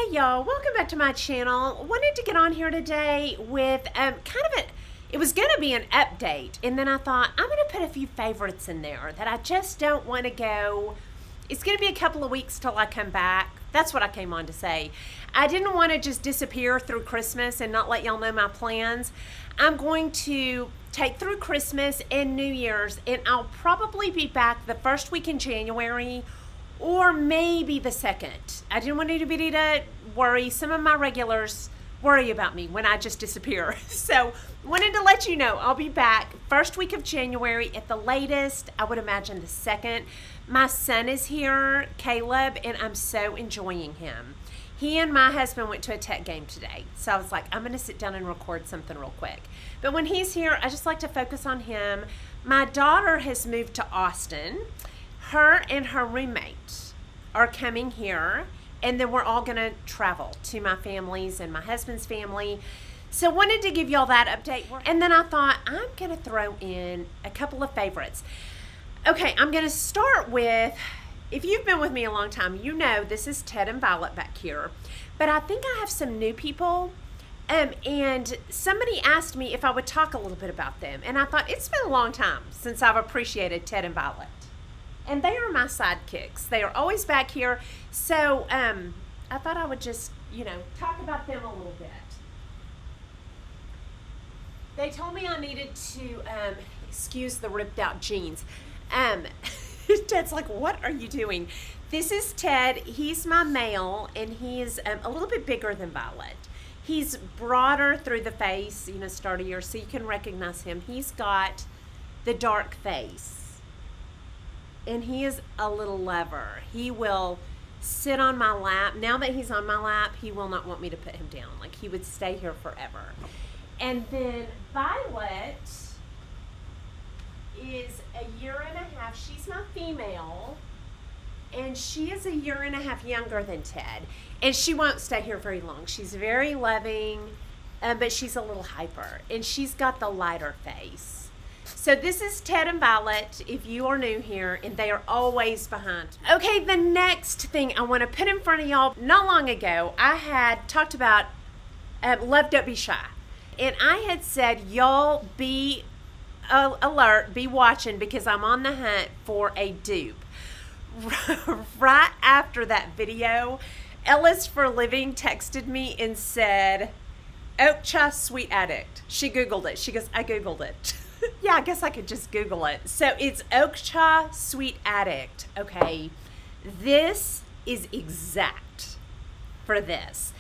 Hey y'all, welcome back to my channel. Wanted to get on here today with it was going to be an update, and then I thought I'm going to put a few favorites in there that I just don't want to go. It's going to be a couple of weeks till I come back. That's what I came on to say. I didn't want to just disappear through Christmas and not let y'all know my plans. I'm going to take through Christmas and New Year's, and I'll probably be back the first week in January or maybe the second. I didn't want anybody to worry. Some of my regulars worry about me when I just disappear. So wanted to let you know I'll be back first week of January at the latest. I would imagine the second. My son is here, Caleb, and I'm so enjoying him. He and my husband went to a tech game today. So I was like, I'm going to sit down and record something real quick. But when he's here, I just like to focus on him. My daughter has moved to Austin. Her and her roommate are coming here, and then we're all going to travel to my family's and my husband's family. So wanted to give y'all that update. And then I thought I'm going to throw in a couple of favorites. Okay, I'm going to start with, if you've been with me a long time, you know this is Ted and Violet back here. But I think I have some new people. And somebody asked me if I would talk a little bit about them. And I thought it's been a long time since I've appreciated Ted and Violet. And they are my sidekicks. They are always back here. So I thought I would just, talk about them a little bit. They told me I needed to excuse the ripped out jeans. Ted's like, what are you doing? This is Ted. He's my male, and he is a little bit bigger than Violet. He's broader through the face, sturdier, so you can recognize him. He's got the dark face. And he is a little lover. He will sit on my lap. Now that he's on my lap, he will not want me to put him down. Like, he would stay here forever. And then Violet is a year and a half. She's my female. And she is a year and a half younger than Ted. And she won't stay here very long. She's very loving, but she's a little hyper. And she's got the lighter face. So this is Ted and Violet, if you are new here, and they are always behind. Okay, the next thing I want to put in front of y'all, not long ago, I had talked about Love, Don't Be Shy. And I had said, y'all be alert, be watching, because I'm on the hunt for a dupe. Right after that video, Ellis for Living texted me and said, xoxoxo sweet addict. She Googled it. She goes, I Googled it. Yeah, I guess I could just Google it. So it's xoxoxo sweet addict. Okay, this is exact for this.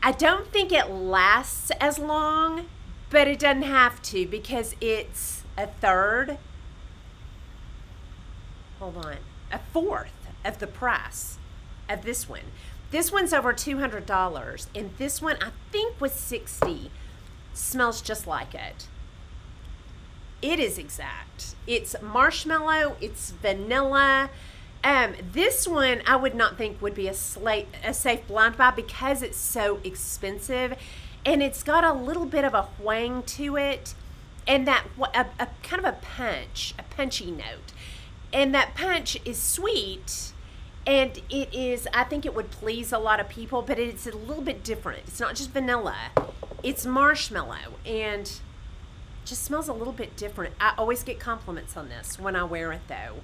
I don't think it lasts as long, but it doesn't have to because it's a fourth of the price of this one. This one's over $200, and this one I think was $60. Smells just like it. It is exact. It's marshmallow. It's vanilla. This one I would not think would be a safe blind buy because it's so expensive, and it's got a little bit of a whang to it, and that a kind of a punchy note, and that punch is sweet, and it is. I think it would please a lot of people, but it's a little bit different. It's not just vanilla. It's marshmallow, and just smells a little bit different. I always get compliments on this when I wear it though.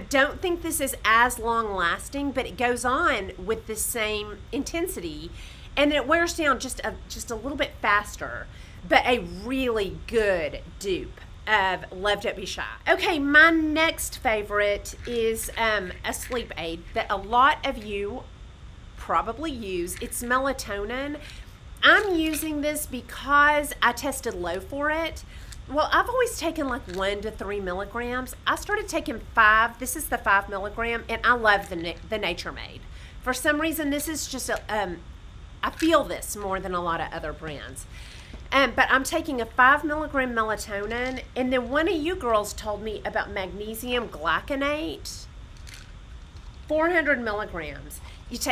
Don't think this is as long lasting, but it goes on with the same intensity, and it wears down just a little bit faster, but a really good dupe of Love, Don't Be Shy. Okay, my next favorite is a sleep aid that a lot of you probably use. It's melatonin. I'm using this because I tested low for it. Well, I've always taken like 1 to 3 milligrams. I started taking 5. This is the 5 milligram, and I love the Nature Made. For some reason, this is just I feel this more than a lot of other brands. But I'm taking a 5 milligram melatonin, and then one of you girls told me about magnesium glycinate, 400 milligrams.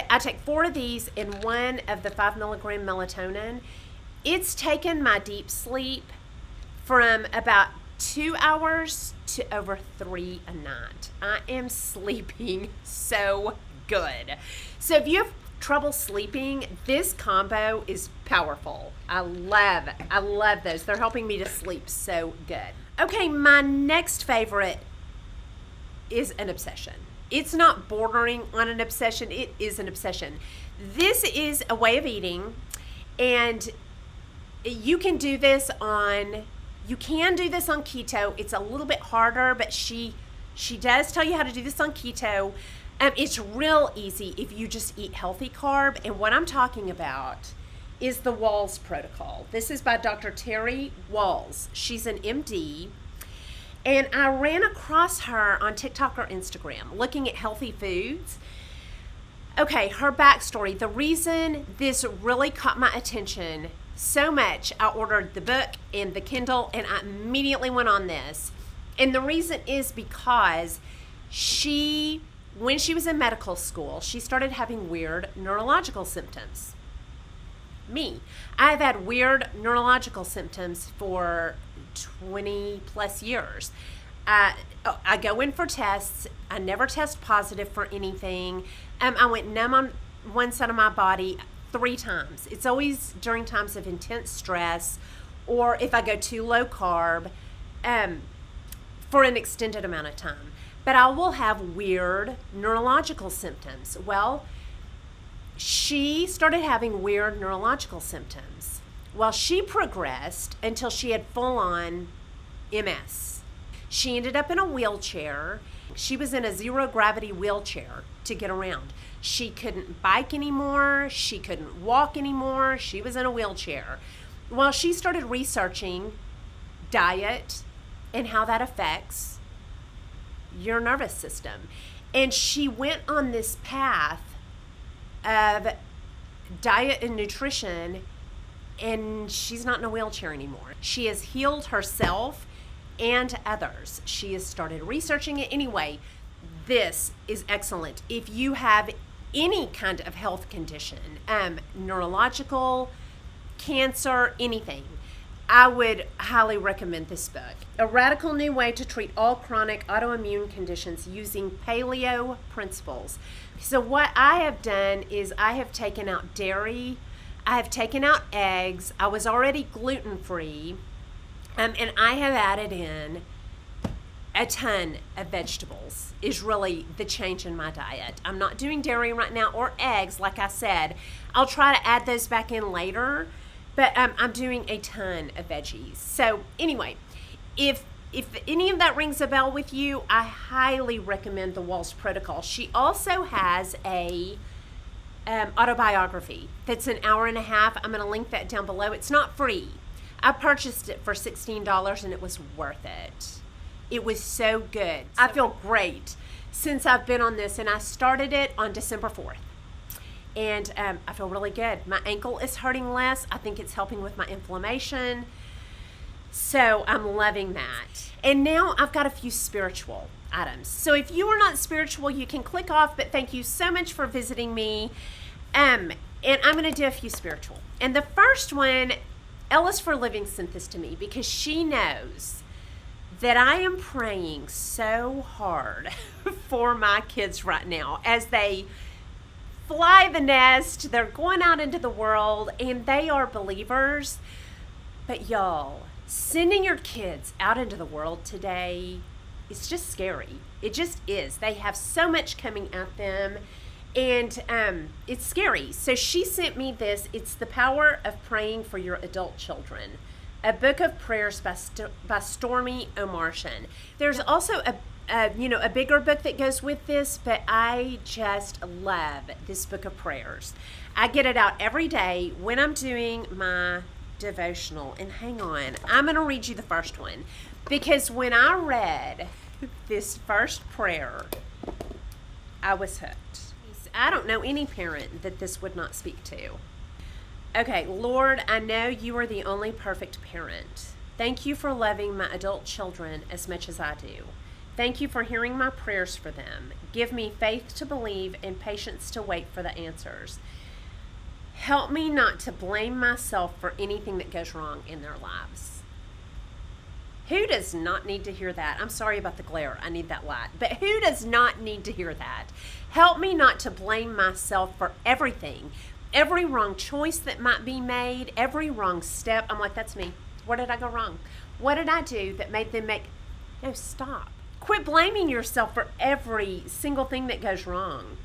I take 4 of these and 1 of the 5 milligram melatonin. It's taken my deep sleep from about 2 hours to over 3 a night. I am sleeping so good. So if you have trouble sleeping, this combo is powerful. I love those. They're helping me to sleep so good. Okay, my next favorite is an obsession. It's not bordering on an obsession, it is an obsession. This is a way of eating, and you can do this on keto. It's a little bit harder, but she does tell you how to do this on keto. It's real easy if you just eat healthy carb. And what I'm talking about is the Walls Protocol. This is by Dr. Terry Walls. She's an MD. And I ran across her on TikTok or Instagram looking at healthy foods. Okay, her backstory. The reason this really caught my attention so much, I ordered the book and the Kindle, and I immediately went on this. And the reason is because when she was in medical school, she started having weird neurological symptoms. I've had weird neurological symptoms for 20 plus years. I go in for tests. I never test positive for anything. I went numb on one side of my body 3 times. It's always during times of intense stress, or if I go too low carb for an extended amount of time. But I will have weird neurological symptoms. Well, she started having weird neurological symptoms. Well, she progressed until she had full-on MS. She ended up in a wheelchair. She was in a zero-gravity wheelchair to get around. She couldn't bike anymore. She couldn't walk anymore. She was in a wheelchair. Well, she started researching diet and how that affects your nervous system. And she went on this path of diet and nutrition, and she's not in a wheelchair anymore. She has healed herself and others. She has started researching it. Anyway, this is excellent. If you have any kind of health condition, neurological, cancer, anything, I would highly recommend this book. A radical new way to treat all chronic autoimmune conditions using paleo principles. So what I have done is I have taken out dairy, I have taken out eggs, I was already gluten-free, and I have added in a ton of vegetables is really the change in my diet. I'm not doing dairy right now or eggs, like I said. I'll try to add those back in later. But I'm doing a ton of veggies. So anyway, if any of that rings a bell with you, I highly recommend the Walls Protocol. She also has a autobiography that's an hour and a half. I'm going to link that down below. It's not free. I purchased it for $16 and it was worth it. It was so good. I feel great since I've been on this, and I started it on December 4th. And I feel really good. My ankle is hurting less. I think it's helping with my inflammation. So I'm loving that. And now I've got a few spiritual items. So if you are not spiritual, you can click off, but thank you so much for visiting me. And I'm going to do a few spiritual. And the first one, Ellis for Living sent this to me because she knows that I am praying so hard for my kids right now as they fly the nest. They're going out into the world and they are believers. But y'all, sending your kids out into the world today, it's just scary. It just is. They have so much coming at them, and it's scary. So she sent me this. It's The Power of Praying for Your Adult Children, a book of prayers by Stormy Omartian. There's also a bigger book that goes with this, but I just love this book of prayers. I get it out every day when I'm doing my devotional. And hang on, I'm going to read you the first one, because when I read this first prayer, I was hooked. I don't know any parent that this would not speak to. Okay, Lord, I know you are the only perfect parent. Thank you for loving my adult children as much as I do. Thank you for hearing my prayers for them. Give me faith to believe and patience to wait for the answers. Help me not to blame myself for anything that goes wrong in their lives. Who does not need to hear that? I'm sorry about the glare. I need that light. But who does not need to hear that? Help me not to blame myself for everything. Every wrong choice that might be made, every wrong step. I'm like, that's me. Where did I go wrong? What did I do that made them make... No, stop. Quit blaming yourself for every single thing that goes wrong.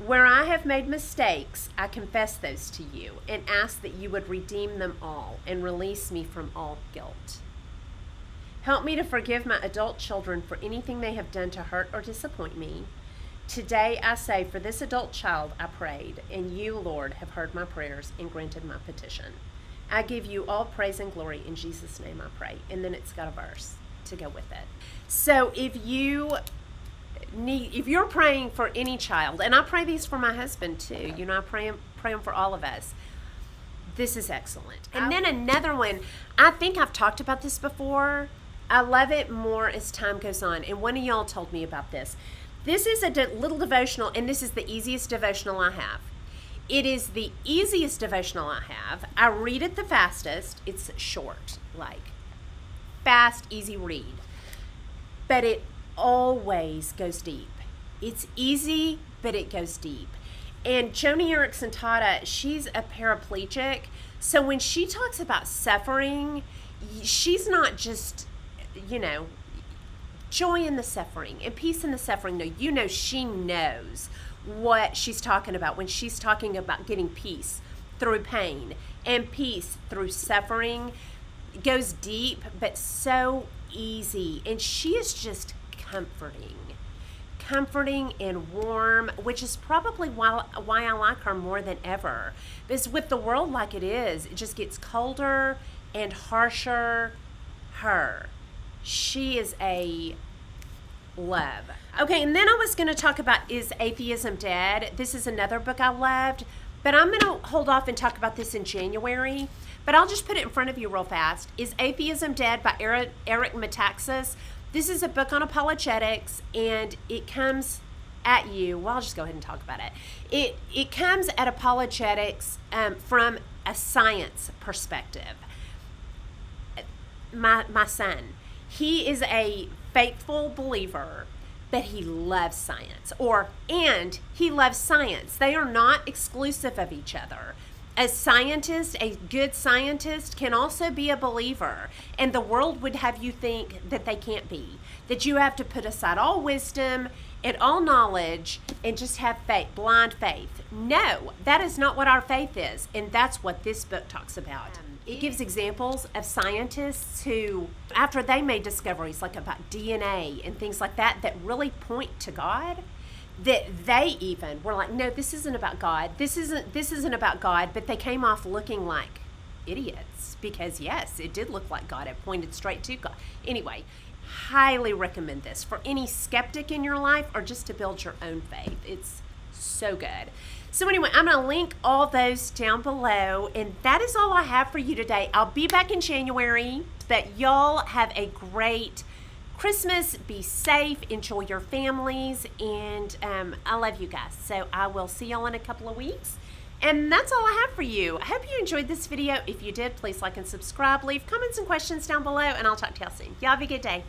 Where I have made mistakes, I confess those to you and ask that you would redeem them all and release me from all guilt. Help me to forgive my adult children for anything they have done to hurt or disappoint me. Today I say, for this adult child I prayed, and you, Lord, have heard my prayers and granted my petition. I give you all praise and glory. In Jesus' name I pray. And then it's got a verse to go with it. So if you're praying for any child, and I pray these for my husband too, you know, I pray them for all of us. This is excellent. And then another one, I think I've talked about this before. I love it more as time goes on. And one of y'all told me about this. This is a little devotional, and this is the easiest devotional I have. It is the easiest devotional I have. I read it the fastest. It's short, like fast, easy read. But it always goes deep. It's easy, but it goes deep. And Joni Eareckson Tada, she's a paraplegic. So when she talks about suffering, she's not just, you know, joy in the suffering and peace in the suffering. No, you know, she knows what she's talking about when she's talking about getting peace through pain and peace through suffering. It goes deep, but so easy. And she is just comforting and warm, which is probably why I like her more than ever. Because with the world like it just gets colder and harsher. She is a love. Okay, and then I was going to talk about Is Atheism Dead? This is another book I loved, but I'm going to hold off and talk about this in January. But I'll just put it in front of you real fast. Is Atheism Dead by Eric Metaxas. This is a book on apologetics, and it comes at you. Well, I'll just go ahead and talk about it. It comes at apologetics from a science perspective. My son, he is a faithful believer, but he loves science, and he loves science. They are not exclusive of each other. A scientist, a good scientist, can also be a believer, and the world would have you think that they can't be, that you have to put aside all wisdom and all knowledge and just have faith, blind faith. No, that is not what our faith is, and that's what this book talks about. It gives examples of scientists who, after they made discoveries like about DNA and things like that, that really point to God, that they even were like, no, this isn't about God. This isn't about God, but they came off looking like idiots because, yes, it did look like God. It pointed straight to God. Anyway, highly recommend this for any skeptic in your life or just to build your own faith. It's so good. So anyway, I'm going to link all those down below, and that is all I have for you today. I'll be back in January, but y'all have a great Christmas. Be safe, enjoy your families, and I love you guys. So I will see y'all in a couple of weeks, and that's all I have for you. I hope you enjoyed this video. If you did, please like and subscribe. Leave comments and questions down below, and I'll talk to y'all soon. Y'all have a good day.